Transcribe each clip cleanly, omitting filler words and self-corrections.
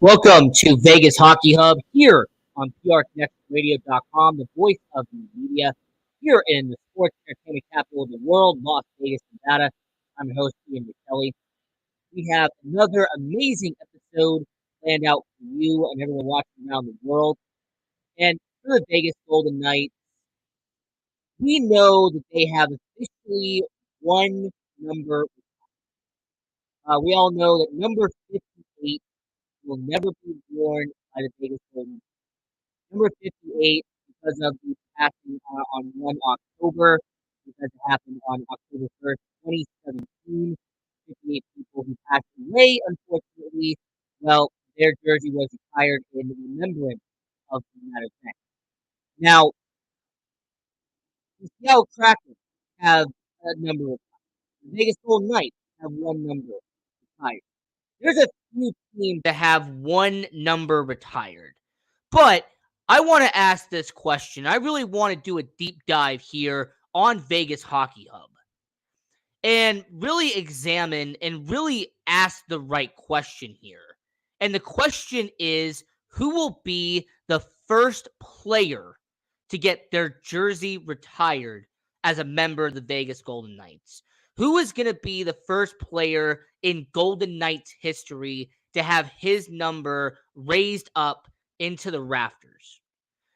Welcome to Vegas Hockey Hub here on PRConnectionRadio.com, the voice of the media here in the sports entertainment capital of the world, Las Vegas, Nevada. I'm your host, Ian McKelly. We have another amazing episode planned out for you and everyone watching around the world. And for the Vegas Golden Knights, we know that they have officially one number. We all know that number 58 will never be worn by the Vegas Golden Knights. Number 58, because of the passing on 1 October, because it happened on October 1st, 2017. 58 people who passed away, unfortunately. Well, their jersey was retired in remembrance of that event. Now, the Seattle Kraken have a number of the Vegas Golden Knights have one number retired. There's a few teams that have one number retired. But I want to ask this question. I really want to do a deep dive here on Vegas Hockey Hub and really examine and really ask the right question here. And the question is, who will be the first player to get their jersey retired as a member of the Vegas Golden Knights? Who is going to be the first player in Golden Knights history to have his number raised up into the rafters?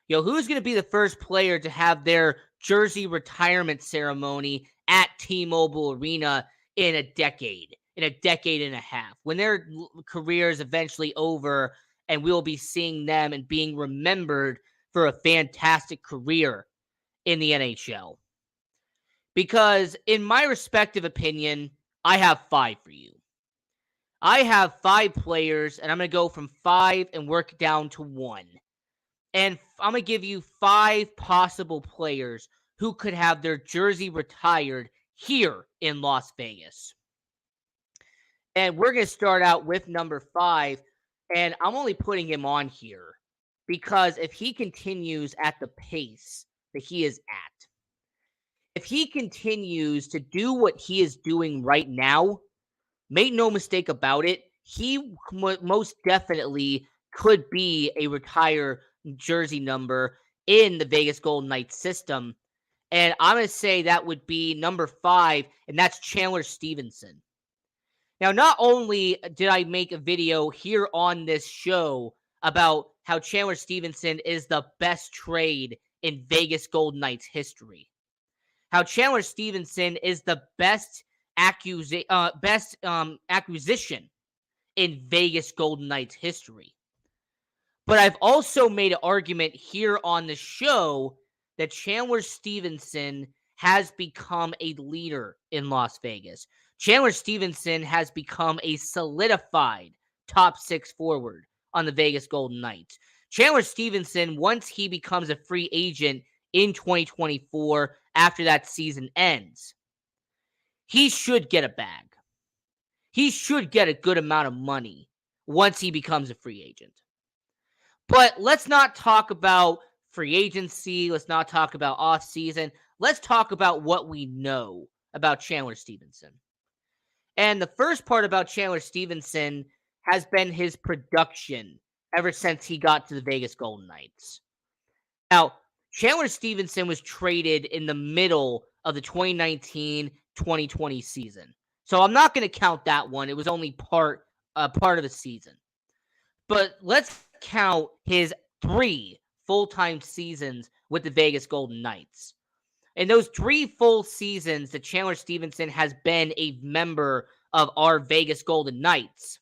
Who's going to be the first player to have their jersey retirement ceremony at T-Mobile Arena in a decade and a half, when their career is eventually over and we'll be seeing them and being remembered for a fantastic career in the NHL? Because in my respective opinion, I have five for you. I have five players, and I'm going to go from five and work down to one. And I'm going to give you five possible players who could have their jersey retired here in Las Vegas. And we're going to start out with number five. And I'm only putting him on here because if he continues at the pace that he is at, if he continues to do what he is doing right now, make no mistake about it, he most definitely could be a retire jersey number in the Vegas Golden Knights system. And I'm going to say that would be number five, and that's Chandler Stephenson. Now, not only did I make a video here on this show about how Chandler Stephenson is the best trade in Vegas Golden Knights history, how Chandler Stephenson is the best acquisition in Vegas Golden Knights history. But I've also made an argument here on the show that Chandler Stephenson has become a leader in Las Vegas. Chandler Stephenson has become a solidified top six forward on the Vegas Golden Knights. Chandler Stephenson, once he becomes a free agent in 2024, after that season ends, he should get a bag. He should get a good amount of money once he becomes a free agent. But let's not talk about free agency. Let's not talk about offseason. Let's talk about what we know about Chandler Stephenson. And the first part about Chandler Stephenson has been his production ever since he got to the Vegas Golden Knights. Now, Chandler Stephenson was traded in the middle of the 2019-2020 season. So I'm not going to count that one. It was only part of the season. But let's count his 3 full-time seasons with the Vegas Golden Knights. In those 3 full seasons that Chandler Stephenson has been a member of our Vegas Golden Knights,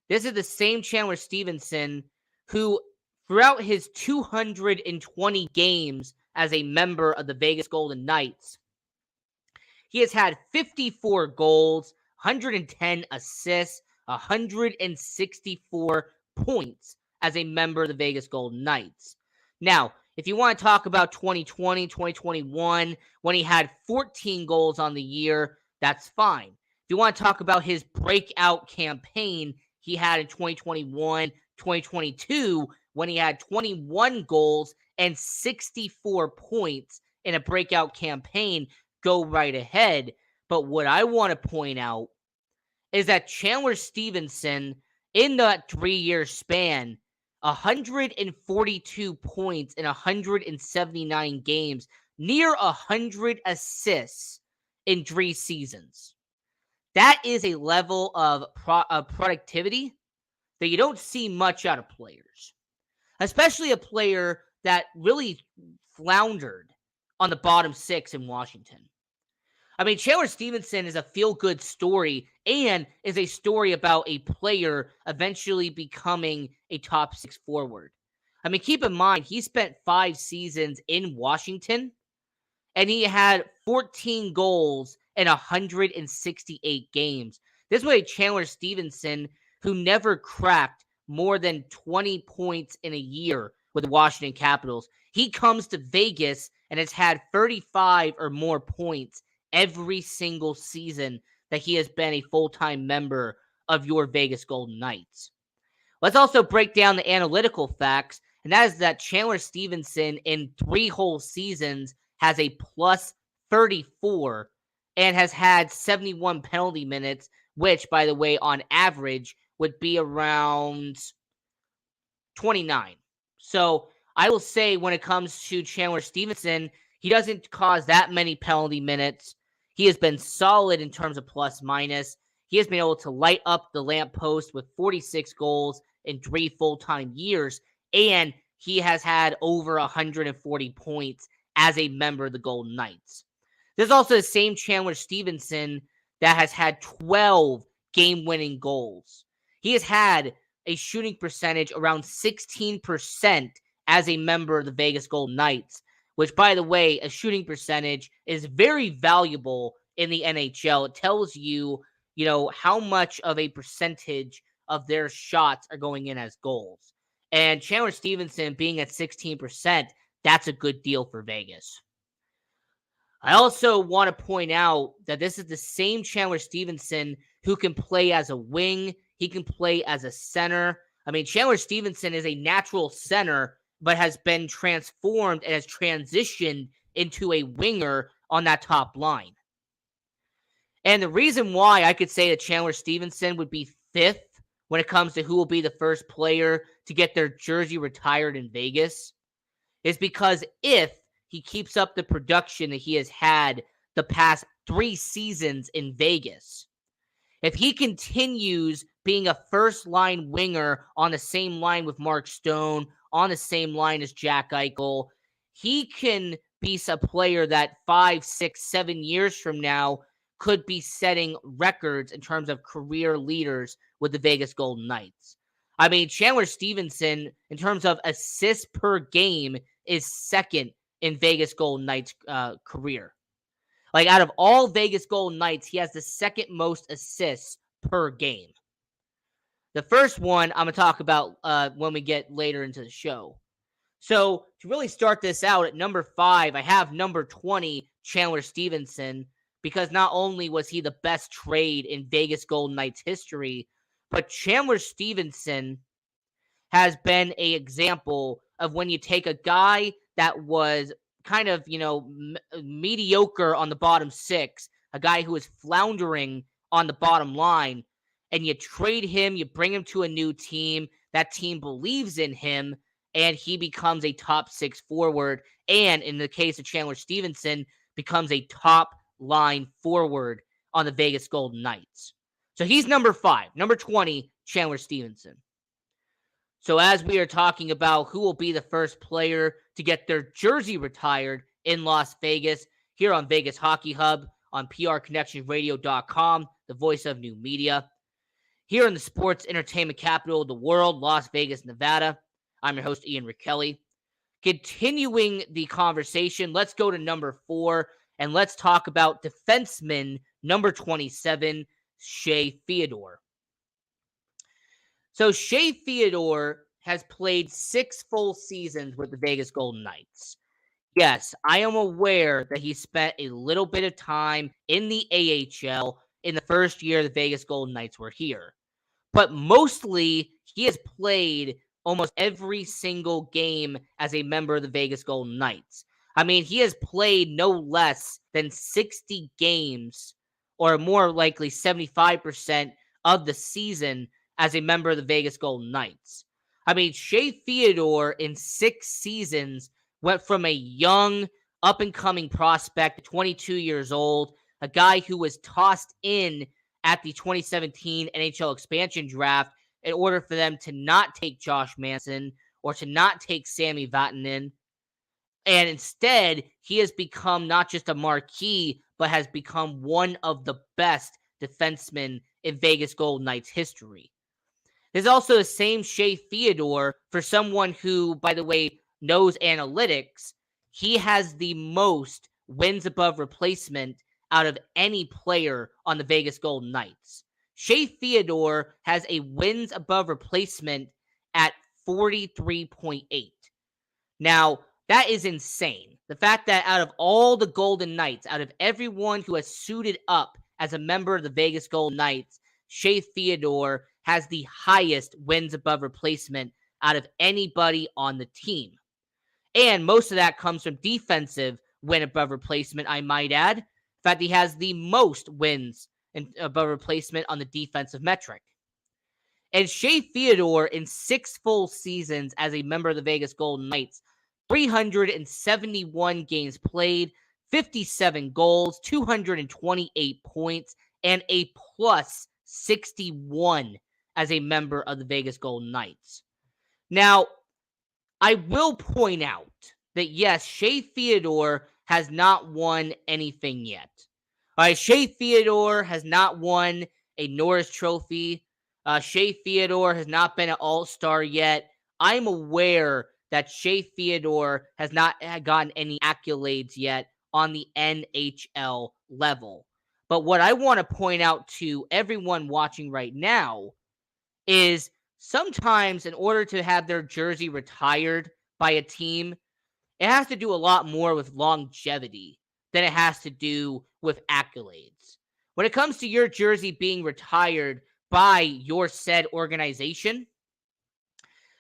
this is the same Chandler Stephenson who, throughout his 220 games as a member of the Vegas Golden Knights, he has had 54 goals, 110 assists, 164 points as a member of the Vegas Golden Knights. Now, if you want to talk about 2020, 2021, when he had 14 goals on the year, that's fine. If you want to talk about his breakout campaign he had in 2021, 2022, when he had 21 goals and 64 points in a breakout campaign, go right ahead. But what I want to point out is that Chandler Stephenson in that 3-year span, 142 points in 179 games, near 100 assists in 3 seasons. That is a level of productivity that you don't see much out of players, especially a player that really floundered on the bottom 6 in Washington. I mean, Chandler Stevenson is a feel-good story and is a story about a player eventually becoming a top 6 forward. I mean, keep in mind, he spent 5 seasons in Washington, and he had 14 goals in 168 games. This was a Chandler Stevenson who never cracked more than 20 points in a year with the Washington Capitals. He comes to Vegas and has had 35 or more points every single season that he has been a full-time member of your Vegas Golden Knights. Let's also break down the analytical facts, and that is that Chandler Stevenson in 3 whole seasons has a plus 34 and has had 71 penalty minutes, which, by the way, on average would be around 29. So I will say when it comes to Chandler Stevenson, he doesn't cause that many penalty minutes. He has been solid in terms of plus minus. He has been able to light up the lamppost with 46 goals in 3 full-time years, and he has had over 140 points as a member of the Golden Knights. There's also the same Chandler Stevenson that has had 12 game-winning goals. He has had a shooting percentage around 16% as a member of the Vegas Golden Knights, which, by the way, a shooting percentage is very valuable in the NHL. It tells you, how much of a percentage of their shots are going in as goals. And Chandler Stevenson being at 16%, that's a good deal for Vegas. I also want to point out that this is the same Chandler Stevenson who can play as a wing. He can play as a center. I mean, Chandler Stevenson is a natural center, but has been transformed and has transitioned into a winger on that top line. And the reason why I could say that Chandler Stevenson would be 5th when it comes to who will be the first player to get their jersey retired in Vegas is because if he keeps up the production that he has had the past 3 seasons in Vegas, if he continues being a first-line winger on the same line with Mark Stone, on the same line as Jack Eichel, he can be a player that 5, 6, 7 years from now could be setting records in terms of career leaders with the Vegas Golden Knights. I mean, Chandler Stevenson, in terms of assists per game, is 2nd in Vegas Golden Knights career. Like, out of all Vegas Golden Knights, he has the 2nd most assists per game. The first one I'm going to talk about when we get later into the show. So, to really start this out, at number 5, I have number 20, Chandler Stevenson, because not only was he the best trade in Vegas Golden Knights history, but Chandler Stevenson has been an example of when you take a guy that was kind of, mediocre on the bottom 6, a guy who is floundering on the bottom line, and you trade him, you bring him to a new team, that team believes in him, and he becomes a top 6 forward, and in the case of Chandler Stevenson, becomes a top line forward on the Vegas Golden Knights. So he's number 5. Number 20, Chandler Stevenson. So as we are talking about who will be the first player to get their jersey retired in Las Vegas, here on Vegas Hockey Hub, on PRConnectionRadio.com, the voice of new media. Here in the sports entertainment capital of the world, Las Vegas, Nevada, I'm your host, Ian Rickelli. Continuing the conversation, let's go to number 4, and let's talk about defenseman number 27, Shea Theodore. So Shea Theodore has played 6 full seasons with the Vegas Golden Knights. Yes, I am aware that he spent a little bit of time in the AHL in the first year the Vegas Golden Knights were here. But mostly, he has played almost every single game as a member of the Vegas Golden Knights. I mean, he has played no less than 60 games, or more likely 75% of the season as a member of the Vegas Golden Knights. I mean, Shea Theodore in 6 seasons went from a young, up-and-coming prospect, 22 years old, a guy who was tossed in at the 2017 NHL expansion draft in order for them to not take Josh Manson or to not take Sami Vatanen. And instead, he has become not just a marquee, but has become one of the best defensemen in Vegas Golden Knights history. There's also the same Shea Theodore for someone who, by the way, knows analytics. He has the most wins above replacement out of any player on the Vegas Golden Knights. Shea Theodore has a wins above replacement at 43.8. Now, that is insane. The fact that out of all the Golden Knights, out of everyone who has suited up as a member of the Vegas Golden Knights, Shea Theodore has the highest wins above replacement out of anybody on the team. And most of that comes from defensive win above replacement, I might add. In fact, he has the most wins above replacement on the defensive metric. And Shea Theodore, in 6 full seasons as a member of the Vegas Golden Knights, 371 games played, 57 goals, 228 points, and a plus 61 as a member of the Vegas Golden Knights. Now, I will point out that, yes, Shea Theodore has not won anything yet. All right, Shea Theodore has not won a Norris Trophy. Shea Theodore has not been an All-Star yet. I'm aware that Shea Theodore has not gotten any accolades yet on the NHL level. But what I want to point out to everyone watching right now is sometimes in order to have their jersey retired by a team, it has to do a lot more with longevity than it has to do with accolades. When it comes to your jersey being retired by your said organization,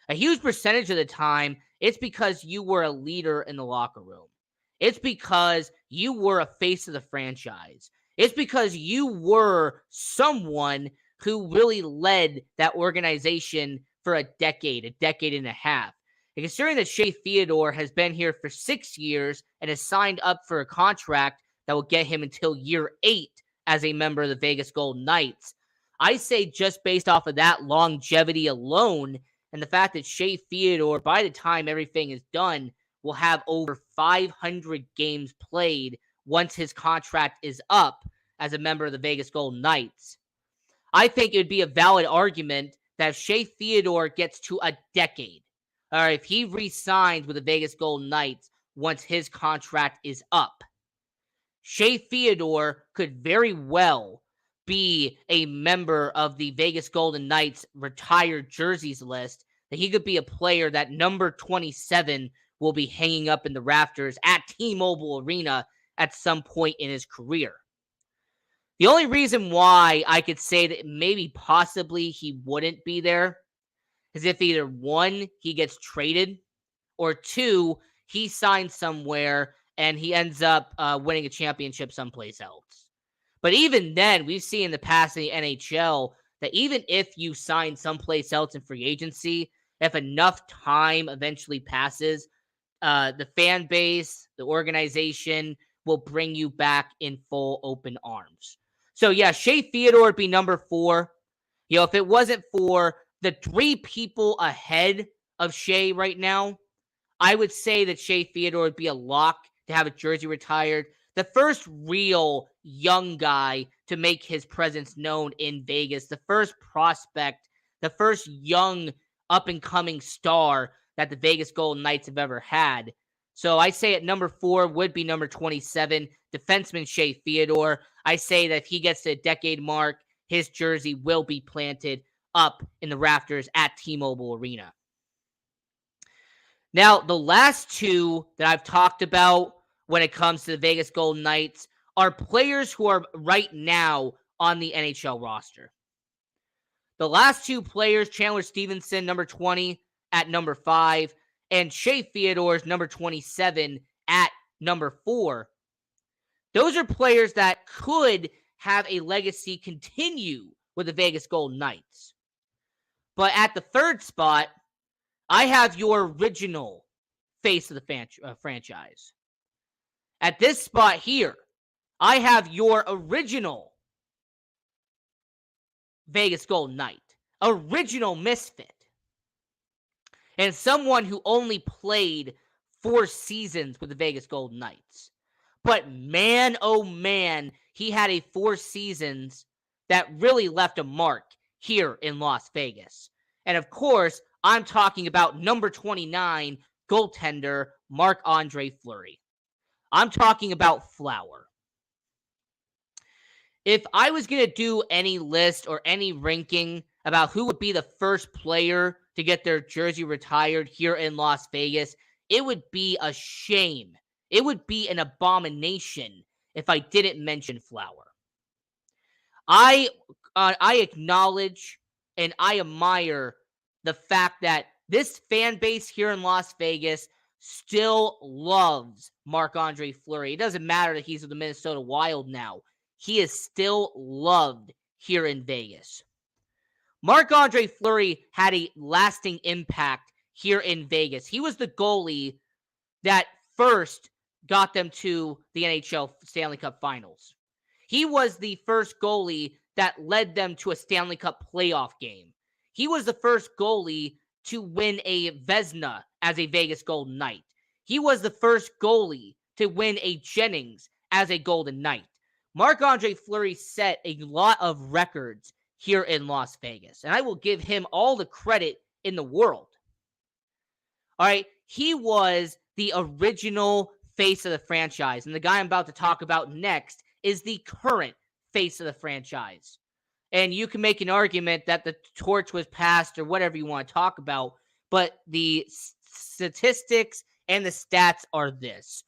a huge percentage of the time, it's because you were a leader in the locker room. It's because you were a face of the franchise. It's because you were someone who really led that organization for a decade and a half. And considering that Shea Theodore has been here for 6 years and has signed up for a contract that will get him until year 8 as a member of the Vegas Golden Knights, I say just based off of that longevity alone and the fact that Shea Theodore, by the time everything is done, will have over 500 games played once his contract is up as a member of the Vegas Golden Knights. I think it would be a valid argument that if Shea Theodore gets to a decade, or if he re-signs with the Vegas Golden Knights once his contract is up, Shea Theodore could very well be a member of the Vegas Golden Knights retired jerseys list, that he could be a player that number 27 will be hanging up in the rafters at T-Mobile Arena at some point in his career. The only reason why I could say that maybe possibly he wouldn't be there is if either 1, he gets traded, or 2, he signs somewhere and he ends up winning a championship someplace else. But even then, we've seen in the past in the NHL that even if you sign someplace else in free agency, if enough time eventually passes, the fan base, the organization will bring you back in full open arms. So yeah, Shea Theodore would be number 4. You know, if it wasn't for the 3 people ahead of Shea right now, I would say that Shea Theodore would be a lock to have a jersey retired. The first real young guy to make his presence known in Vegas, the first prospect, the first young up-and-coming star that the Vegas Golden Knights have ever had. So I say at number 4 would be number 27, defenseman Shea Theodore. I say that if he gets to the decade mark, his jersey will be planted up in the rafters at T-Mobile Arena. Now, the last 2 that I've talked about when it comes to the Vegas Golden Knights are players who are right now on the NHL roster. The last 2 players, Chandler Stevenson, number 20 at number 5, and Shea Theodore's number 27 at number 4. Those are players that could have a legacy continue with the Vegas Golden Knights. But at the third spot, I have your original face of the franchise. At this spot here, I have your original Vegas Golden Knight, original misfit, and someone who only played 4 seasons with the Vegas Golden Knights. But man, oh man, he had a 4 seasons that really left a mark here in Las Vegas. And of course, I'm talking about number 29 goaltender Marc-Andre Fleury. I'm talking about Flower. If I was going to do any list or any ranking about who would be the first player to get their jersey retired here in Las Vegas, it would be a shame. It would be an abomination if I didn't mention Flower. I acknowledge and I admire the fact that this fan base here in Las Vegas still loves Marc-Andre Fleury. It doesn't matter that he's with the Minnesota Wild now. He is still loved here in Vegas. Marc-Andre Fleury had a lasting impact here in Vegas. He was the goalie that first got them to the NHL Stanley Cup Finals. He was the first goalie that led them to a Stanley Cup playoff game. He was the first goalie to win a Vezina as a Vegas Golden Knight. He was the first goalie to win a Jennings as a Golden Knight. Marc-Andre Fleury set a lot of records here in Las Vegas, and I will give him all the credit in the world. All right, he was the original face of the franchise, and the guy I'm about to talk about next is the current face of the franchise. And you can make an argument that the torch was passed or whatever you want to talk about, but the statistics and the stats are this.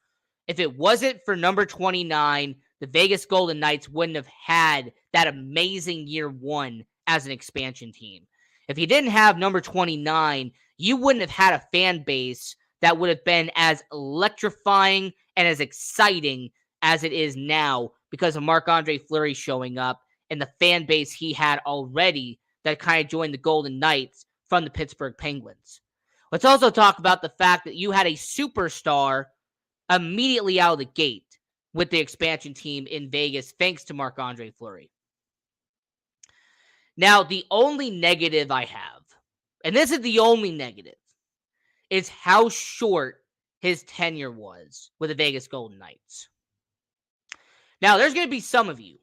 If it wasn't for number 29, the Vegas Golden Knights wouldn't have had that amazing year 1 as an expansion team. If you didn't have number 29, you wouldn't have had a fan base that would have been as electrifying and as exciting as it is now because of Marc-Andre Fleury showing up and the fan base he had already that kind of joined the Golden Knights from the Pittsburgh Penguins. Let's also talk about the fact that you had a superstar immediately out of the gate with the expansion team in Vegas, thanks to Marc-Andre Fleury. Now, the only negative I have, and this is the only negative, is how short his tenure was with the Vegas Golden Knights. Now, there's going to be some of you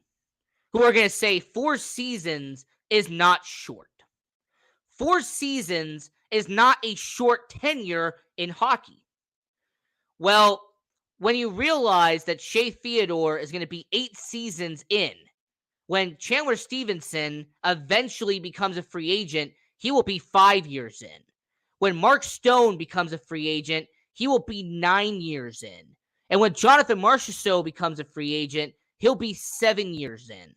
who are going to say 4 seasons is not short. 4 seasons is not a short tenure in hockey. Well, when you realize that Shea Theodore is going to be 8 seasons in, when Chandler Stevenson eventually becomes a free agent, he will be 5 years in. When Mark Stone becomes a free agent, he will be 9 years in. And when Jonathan Marchessault becomes a free agent, he'll be 7 years in.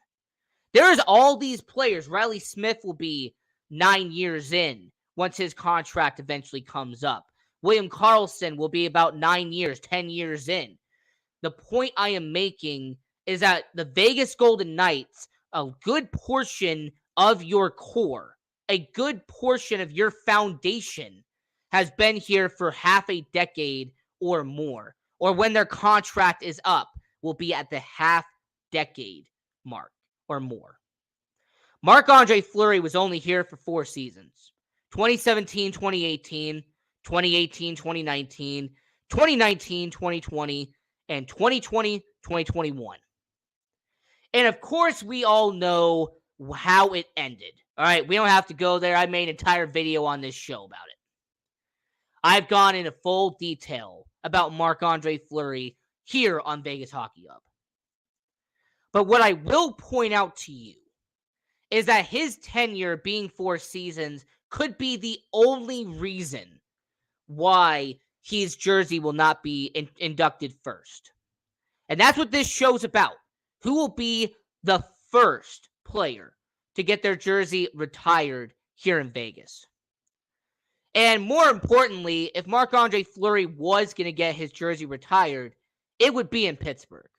There's all these players. Riley Smith will be 9 years in once his contract eventually comes up. William Karlsson will be about 9 years, 10 years in. The point I am making is that the Vegas Golden Knights, a good portion of your core, a good portion of your foundation has been here for half a decade or more, or when their contract is up, will be at the half-decade mark or more. Marc-Andre Fleury was only here for 4 seasons, 2017, 2018, 2018, 2019, 2019, 2020, and 2020, 2021. And of course, we all know how it ended. All right, we don't have to go there. I made an entire video on this show about it. I've gone into full detail about Marc-Andre Fleury here on Vegas Hockey Hub. But what I will point out to you is that his tenure being 4 seasons could be the only reason why his jersey will not be inducted first. And that's what this show's about. Who will be the first player to get their jersey retired here in Vegas? And more importantly, if Marc-Andre Fleury was going to get his jersey retired, it would be in Pittsburgh.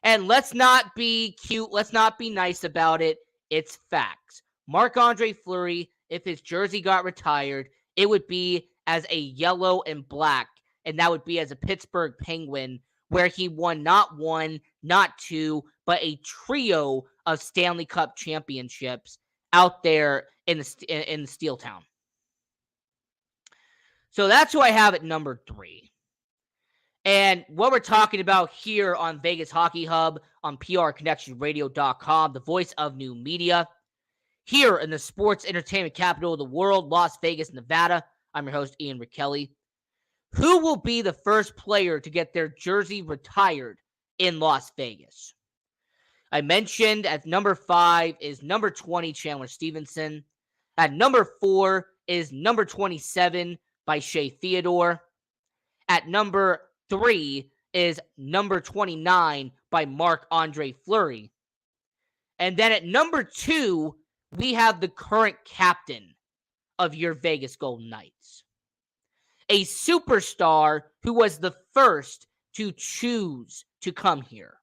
And let's not be cute. Let's not be nice about it. It's facts. Marc-Andre Fleury if his jersey got retired, it would be as a yellow and black, and that would be as a Pittsburgh Penguin, where he won not one, not two, but a trio of Stanley Cup championships out there in the Steel Town. So that's who I have at number 3. And what we're talking about here on Vegas Hockey Hub, on PRConnectionRadio.com, the voice of new media, here in the sports entertainment capital of the world, Las Vegas, Nevada. I'm your host, Ian Rickelli. Who will be the first player to get their jersey retired in Las Vegas? I mentioned at number 5 is number 20, Chandler Stevenson. At number 4 is number 27 by Shea Theodore. At number 3 is number 29 by Marc-Andre Fleury. And then at number 2, we have the current captain of your Vegas Golden Knights. A superstar who was the first to choose to come here.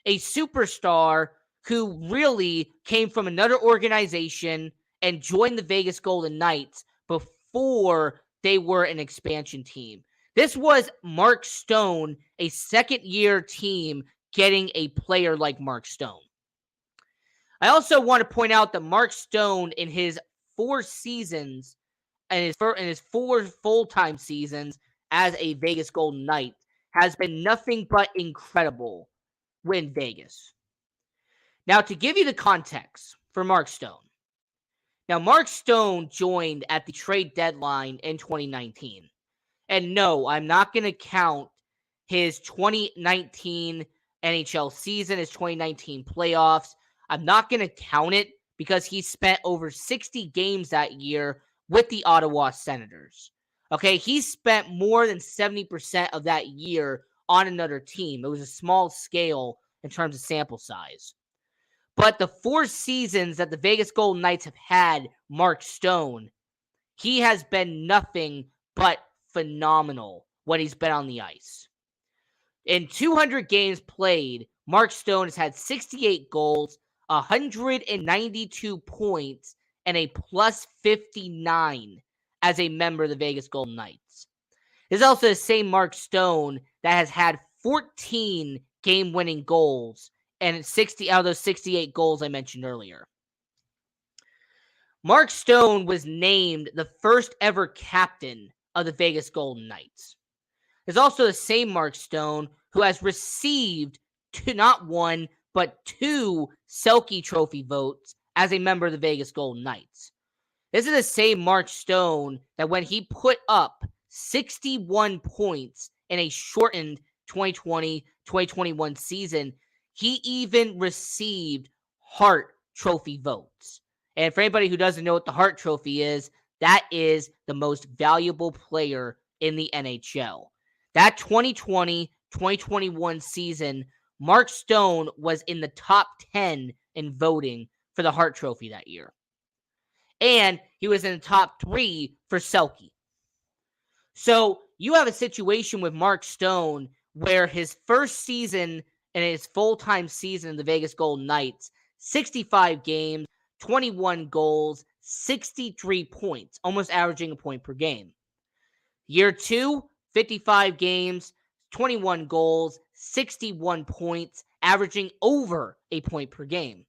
A superstar who really came from another organization and joined the Vegas Golden Knights before they were an expansion team. This was Mark Stone, a second-year team, getting a player like Mark Stone. I also want to point out that Mark Stone, in his 4 seasons, and his 4 full-time seasons as a Vegas Golden Knight, has been nothing but incredible in Vegas. Now, to give you the context for Mark Stone. Now, Mark Stone joined at the trade deadline in 2019. And no, I'm not going to count his 2019 NHL season, his 2019 playoffs. I'm not going to count it because he spent over 60 games that year with the Ottawa Senators. Okay, he spent more than 70% of that year on another team. It was a small scale in terms of sample size. But the 4 seasons that the Vegas Golden Knights have had Mark Stone, he has been nothing but phenomenal when he's been on the ice. In 200 games played, Mark Stone has had 68 goals, 192 points, and a plus 59 as a member of the Vegas Golden Knights. This is also the same Mark Stone that has had 14 game-winning goals and 60 out of those 68 goals I mentioned earlier. Mark Stone was named the first ever captain of the Vegas Golden Knights. There's also the same Mark Stone who has received not 1, but 2 Selke Trophy votes as a member of the Vegas Golden Knights. This is the same Mark Stone that when he put up 61 points in a shortened 2020-2021 season, he even received Hart Trophy votes. And for anybody who doesn't know what the Hart Trophy is, that is the most valuable player in the NHL. That 2020-2021 season, Mark Stone was in the top 10 in voting for the Hart Trophy that year. And he was in the top 3 for Selke. So you have a situation with Mark Stone where his first season and his full-time season in the Vegas Golden Knights, 65 games, 21 goals, 63 points, almost averaging a point per game. Year 2, 55 games, 21 goals, 61 points, averaging over a point per game.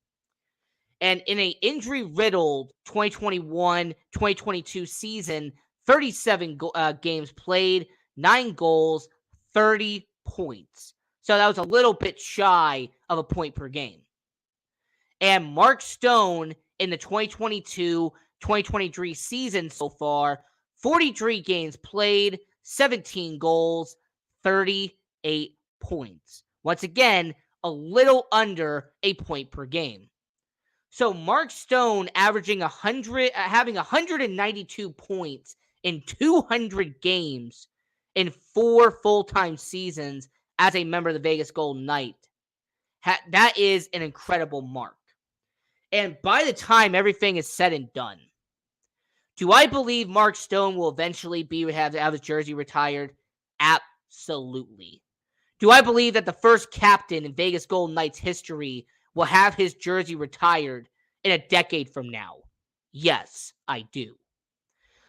And in an injury-riddled 2021-2022 season, 37 games played, 9 goals, 30 points. So that was a little bit shy of a point per game. And Mark Stone in the 2022-2023 season so far, 43 games played, 17 goals, 38 points. Once again, a little under a point per game. So Mark Stone having 192 points in 200 games in 4 full-time seasons as a member of the Vegas Golden Knights. That is an incredible mark. And by the time everything is said and done, do I believe Mark Stone will eventually have his jersey retired? Absolutely. Do I believe that the first captain in Vegas Golden Knights history will have his jersey retired in a decade from now? Yes, I do.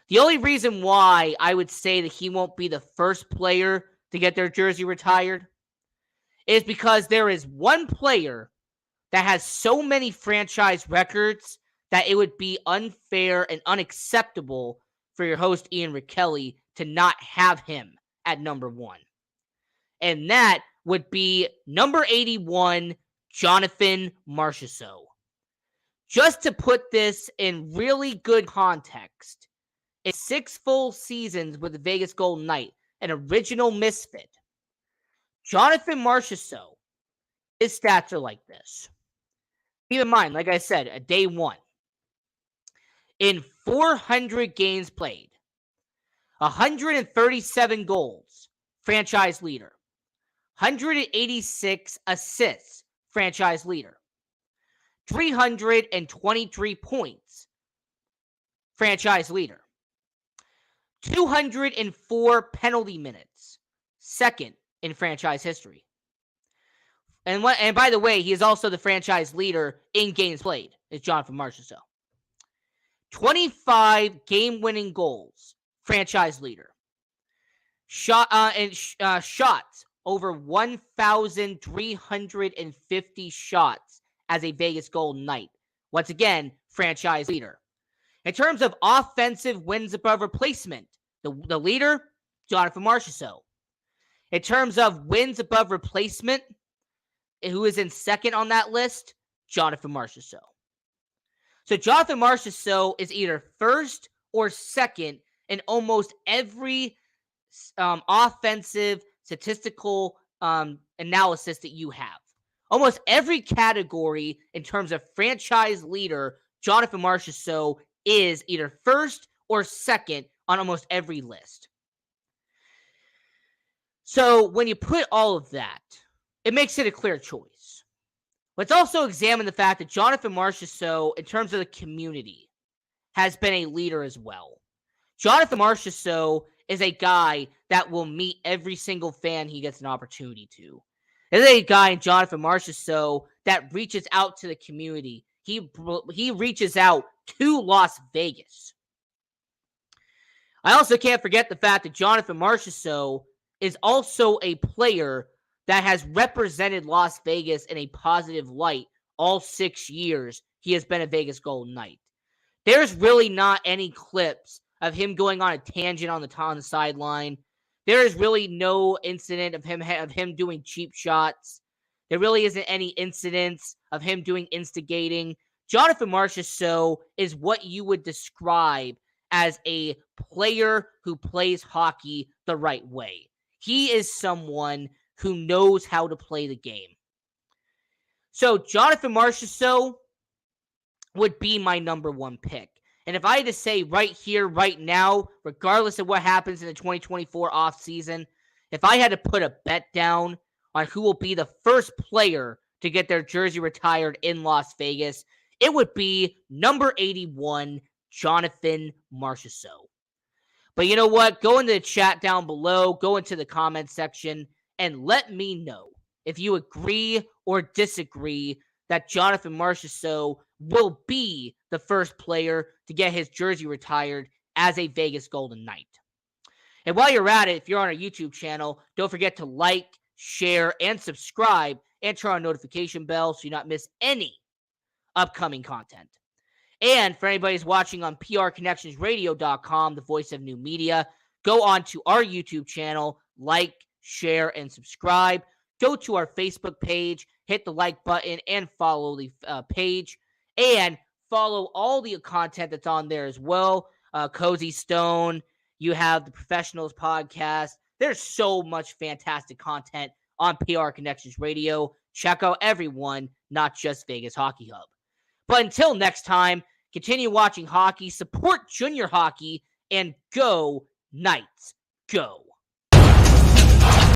The only reason why I would say that he won't be the first player to get their jersey retired is because there is one player that has so many franchise records that it would be unfair and unacceptable for your host Ian Ricchelli to not have him at number one. And that would be number 81, Jonathan Marchessault. Just to put this in really good context, in 6 full seasons with the Vegas Golden Knight, an original misfit, Jonathan Marchessault, his stats are like this. Keep in mind, like I said, a day one. In 400 games played, 137 goals, franchise leader. 186 assists, franchise leader. 323 points, franchise leader. 204 penalty minutes, second in franchise history. And by the way, he is also the franchise leader in games played, is Jonathan Marchessault. 25 game-winning goals, franchise leader. Shots, over 1,350 shots as a Vegas Golden Knight. Once again, franchise leader. In terms of offensive wins above replacement, the leader, Jonathan Marchessault. In terms of wins above replacement, who is in second on that list? Jonathan Marchessault. So Jonathan Marchessault is either first or second in almost every offensive statistical analysis that you have. Almost every category in terms of franchise leader, Jonathan Marchessault is either first or second on almost every list. So when you put all of that, it makes it a clear choice. Let's also examine the fact that Jonathan Marchessault, in terms of the community, has been a leader as well. Jonathan Marchessault is a guy that will meet every single fan he gets an opportunity to. This is a guy in Jonathan Marchessault that reaches out to the community. He reaches out to Las Vegas. I also can't forget the fact that Jonathan Marchessault is also a player that has represented Las Vegas in a positive light all 6 years he has been a Vegas Golden Knight. There's really not any clips of him going on a tangent on the sideline. There is really no incident of him doing cheap shots. There really isn't any incidents of him doing instigating. Jonathan Marchessault is what you would describe as a player who plays hockey the right way. He is someone who knows how to play the game. So Jonathan Marchessault would be my number one pick. And if I had to say right here, right now, regardless of what happens in the 2024 offseason, if I had to put a bet down on who will be the first player to get their jersey retired in Las Vegas, it would be number 81, Jonathan Marchessault. But you know what? Go into the chat down below, go into the comment section, and let me know if you agree or disagree that Jonathan Marchessault will be the first player to get his jersey retired as a Vegas Golden Knight. And while you're at it, if you're on our YouTube channel, don't forget to like, share, and subscribe, and turn on notification bell so you not miss any upcoming content. And for anybody who's watching on prconnectionsradio.com, the voice of new media, go on to our YouTube channel, like, share, and subscribe. Go to our Facebook page, hit the like button, and follow the page. And follow all the content that's on there as well. Cozy Stone, you have the Professionals podcast. There's so much fantastic content on PR Connections Radio. Check out everyone, not just Vegas Hockey Hub. But until next time, continue watching hockey, support junior hockey, and go Knights, go.